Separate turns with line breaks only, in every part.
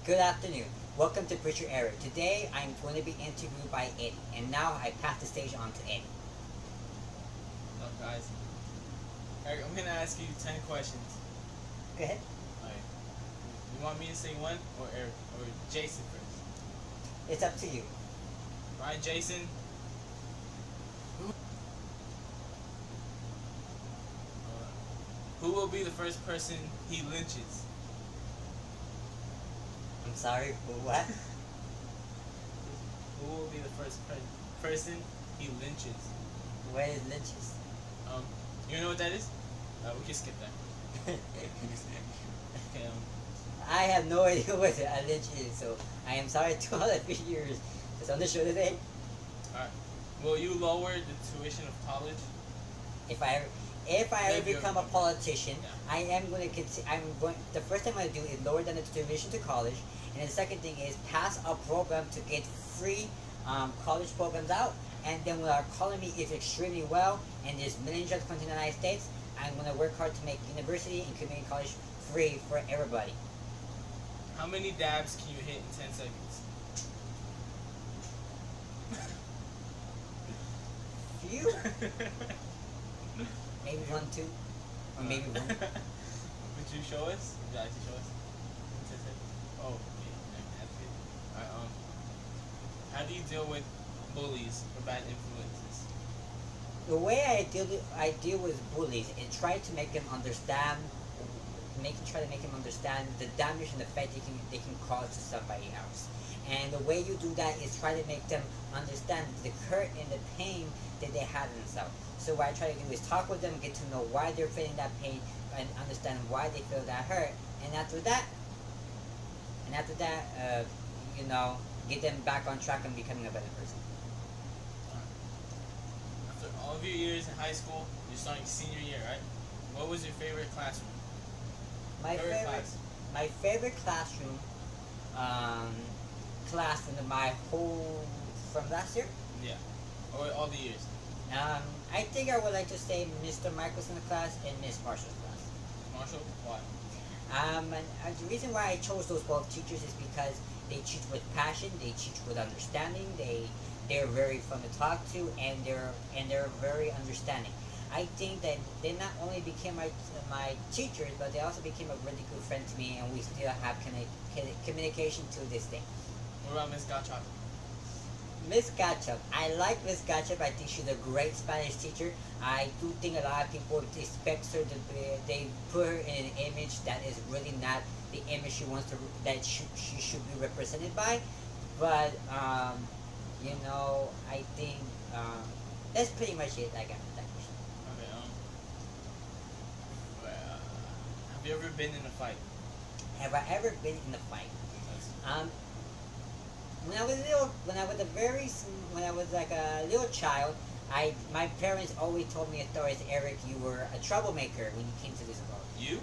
Good afternoon. Welcome to Preacher Erick. Today I'm going to be interviewed by Eddie, and now I pass the stage on to Eddie.
Up, guys. Eric, I'm gonna ask you 10 questions.
Go ahead.
Alright. You want me to say one or Eric or Jason first?
It's up to you.
Alright, Jason. Who will be the first person he lynches?
I'm sorry, but what?
Who will be the first person he lynches?
What is lynches?
You know what that is? We can skip that. Okay,
I have no idea what a lynch is, so I am sorry to all the viewers that's on the show today.
Alright. Will you lower the tuition of college?
If I ever
Maybe
become a politician,
yeah.
I am going to the first thing I'm going to do is lower down the tuition to college, and the second thing is pass a program to get free college programs out. And then when our economy is extremely well, and there's millions of countries in the United States, I'm going to work hard to make university and community college free for everybody.
How many dabs can you hit in 10 seconds?
Few? Maybe 1, 2, or maybe 1.
Would you show us? Would you like to show us? In 10 seconds? Oh, okay. That's good. Alright, how do you deal with bullies or bad influences?
The way I deal with bullies is try to make them understand, try to make them understand the damage and effect they can cause to somebody else. And the way you do that is try to make them understand the hurt and the pain that they have in themselves. So what I try to do is talk with them, get to know why they're feeling that pain, and understand why they feel that hurt. And after that, get them back on track and becoming a better person.
After all of your years in high school, you're starting senior year, right? What was your favorite classroom?
My favorite classroom, from my whole, from last year?
Yeah. Or all the years?
I think I would like to say Mr. Michaelson's class and Miss Marshall's class.
Marshall? Why?
The reason why I chose those both teachers is because they teach with passion, they teach with understanding, they're very fun to talk to, and they're very understanding. I think that they not only became my teachers, but they also became a really good friend to me, and we still have communication to this day.
What about Miss Gottschalk?
Miss Gottschalk. I like Miss Gottschalk. I think she's a great Spanish teacher. I do think a lot of people expect her to they put her in an image that is really not the image she wants to, that she should be represented by. But, I think that's pretty much it I got with that question.
Okay, have you ever been in a fight?
Have I ever been in a fight? When I was like a little child, my parents always told me stories. Eric, you were a troublemaker when you came to this world.
You?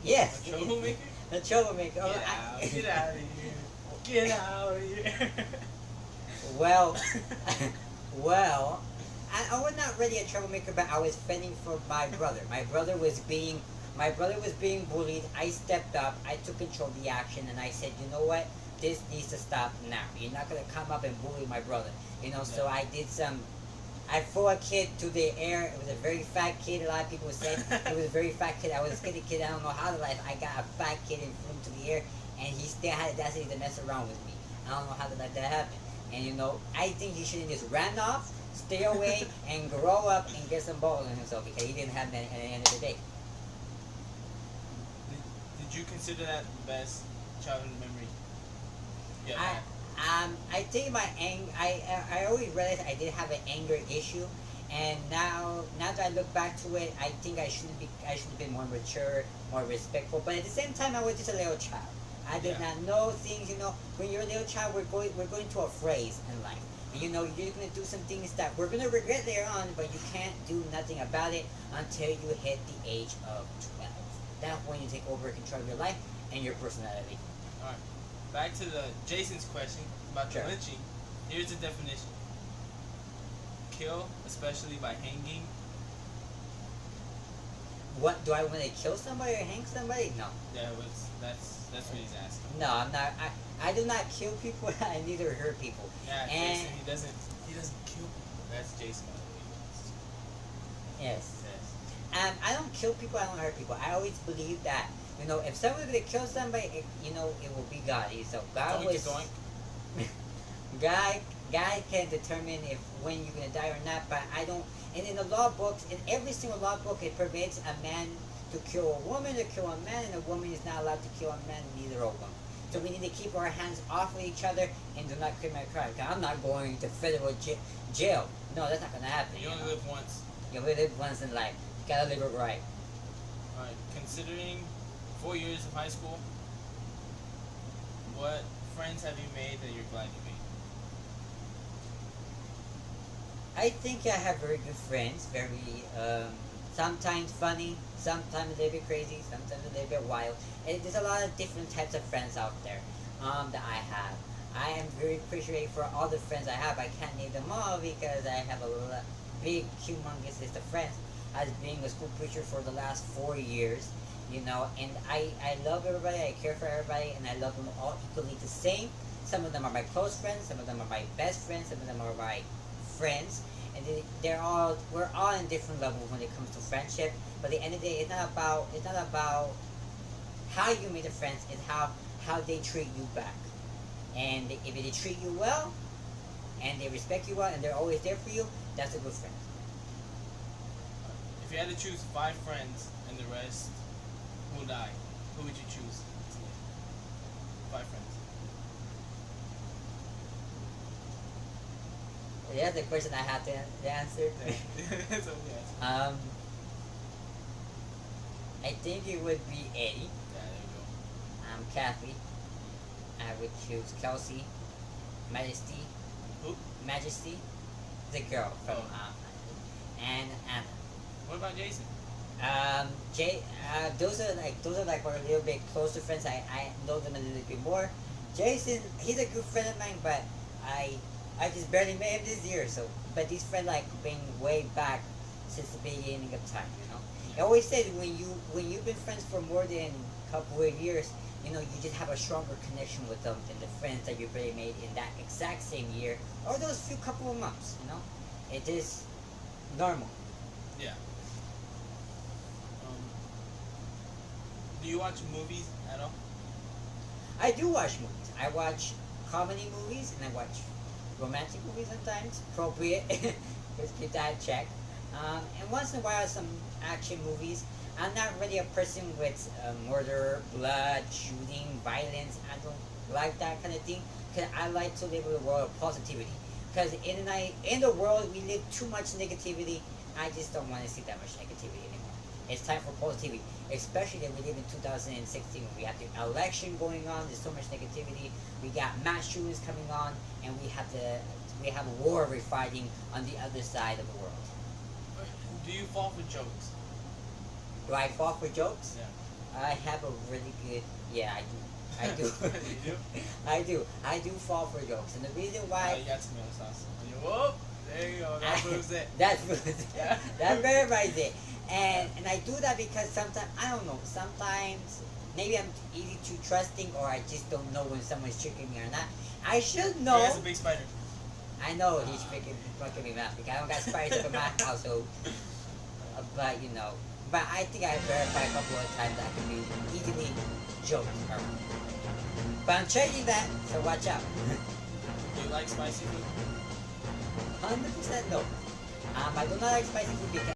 Yes.
A troublemaker?
A troublemaker.
Get out of here. Get out of here.
Well, I was not really a troublemaker, but I was fending for my brother. My brother was being bullied. I stepped up. I took control of the action, and I said, you know what? This needs to stop now. You're not going to come up and bully my brother. So I did I threw a kid to the air. It was a very fat kid. A lot of people said it was a very fat kid. I was a skinny kid. I don't know how to life. I got a fat kid and threw him to the air, and he still had the audacity to mess around with me. I don't know how to let that happen. And I think he should have just ran off, stay away, and grow up and get some balls on himself, because he didn't have that at the end of the day.
Did you consider that the best childhood memory? Yeah.
I think I always realized I did have an anger issue, and now that I look back to it, I think I should have been more mature, more respectful. But at the same time, I was just a little child. I did not know things. When you're a little child, we're going to a phase in life. And you're going to do some things that we're going to regret later on, but you can't do nothing about it until you hit the age of 12. That's when you take over control of your life and your personality.
All right. Back to Jason's question about the lynching. Here's the definition. Kill, especially by hanging.
What do I want to kill somebody or hang somebody? No.
Yeah, that's what he's asking.
No, I'm not. I do not kill people. I neither hurt people.
Yeah,
And
Jason, he doesn't kill people. That's Jason, by the way.
yes.
Yes.
I don't kill people. I don't hurt people. I always believe that if someone's gonna kill somebody, it will be God. So God
Doink,
was
doink.
God can determine if when you're gonna die or not. But I don't. And in the law books, in every single law book, it permits a man to kill a woman, to kill a man, and a woman is not allowed to kill a man, neither of them. So we need to keep our hands off of each other and do not commit a crime. I'm not going to federal jail. No, that's not gonna happen.
You only live once.
You only live once in life. You gotta live it right.
Alright, considering 4 years of high school, what friends have you made that you're glad you made?
I think I have very good friends. Very, sometimes funny, sometimes a little bit crazy, sometimes a little bit wild. And there's a lot of different types of friends out there that I have. I am very appreciative for all the friends I have. I can't name them all because I have a big, humongous list of friends. As being a school preacher for the last 4 years, and I love everybody, I care for everybody, and I love them all equally the same. Some of them are my close friends, some of them are my best friends, some of them are my friends, and we're all in different levels when it comes to friendship. But at the end of the day, it's not about how you meet the friends, it's how they treat you back. And if they treat you well, and they respect you well, and they're always there for you, that's a good friend.
If you had to choose 5 friends and the rest will die, who would you choose? 5 friends.
Yeah, that's the question I have to answer.
That's okay.
I think it would be Eddie.
Yeah, there you go.
Kathy. I would choose Kelsey. Majesty.
Who?
Majesty. The girl from and Anna.
What about Jason?
Those are like our little bit closer friends. I know them a little bit more. Jason, he's a good friend of mine, but I just barely met him this year. So, but these friends like been way back since the beginning of time. I always say that when you've been friends for more than a couple of years, you just have a stronger connection with them than the friends that you barely made in that exact same year or those few couple of months. It is normal.
Yeah. Do you watch movies at all?
I do watch movies. I watch comedy movies and I watch romantic movies sometimes. Appropriate. Just keep that in check. And once in a while some action movies. I'm not really a person with murder, blood, shooting, violence. I don't like that kind of thing because I like to live in a world of positivity. Because in the world we live too much negativity. I just don't want to see that much negativity anymore. It's time for positivity, especially that we live in 2016. We have the election going on. There's so much negativity. We got mass shootings coming on, and we have a war we're fighting on the other side of the world.
Do you fall for jokes?
Do I fall for jokes?
Yeah.
I have a really good. Yeah, I do.
You do?
I do. I do fall for jokes, and the reason why.
You got tomato sauce. Whoop! There you go. That proves it.
That proves it. That verifies it. And I do that because sometimes, I don't know, sometimes maybe I'm either too trusting or I just don't know when someone's tricking me or not. I should know.
He has a big spider.
I know he's fucking me mouth because I don't got spiders up in my household. But but I think I verified a couple of times that I can be easily joked around. But I'm changing that, so watch out.
Do you like spicy food?
100% no. I do not like spicy food because